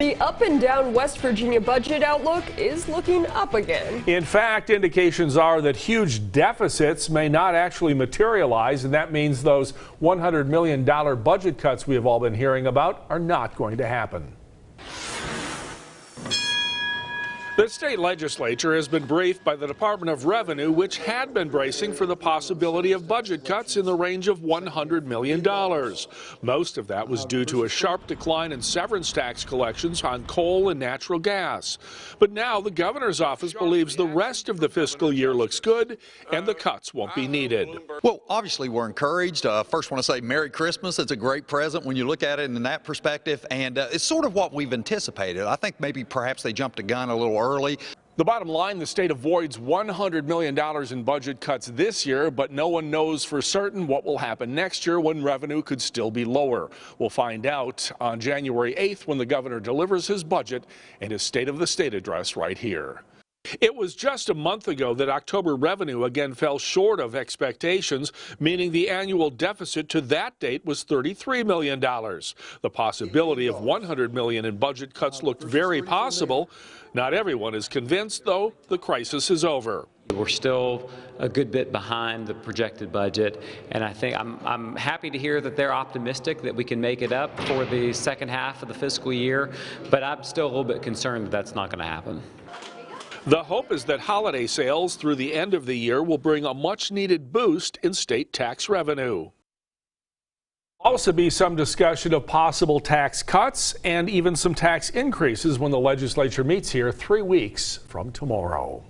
The up and down West Virginia budget outlook is looking up again. In fact, indications are that huge deficits may not actually materialize, and that means those $100 million budget cuts we have all been hearing about are not going to happen. The state legislature has been briefed by the Department of Revenue, which had been bracing for the possibility of budget cuts in the range of $100 million. Most of that was due to a sharp decline in severance tax collections on coal and natural gas. But now the governor's office believes the rest of the fiscal year looks good and the cuts won't be needed. Well, obviously we're encouraged. First want to say Merry Christmas. It's a great present when you look at it in that perspective, and it's sort of what we've anticipated. I think maybe perhaps they jumped a gun a little early. The bottom line, the state avoids $100 million in budget cuts this year, but no one knows for certain what will happen next year when revenue could still be lower. We'll find out on January 8th when the governor delivers his budget and his State of the State address right here. It was just a month ago that October revenue again fell short of expectations, meaning the annual deficit to that date was $33 million. The possibility of $100 million in budget cuts looked very possible. Not everyone is convinced, though, the crisis is over. We're still a good bit behind the projected budget, and I think I'm happy to hear that they're optimistic that we can make it up for the second half of the fiscal year, but I'm still a little bit concerned that that's not going to happen. The hope is that holiday sales through the end of the year will bring a much-needed boost in state tax revenue. Also be some discussion of possible tax cuts and even some tax increases when the legislature meets here 3 weeks from tomorrow.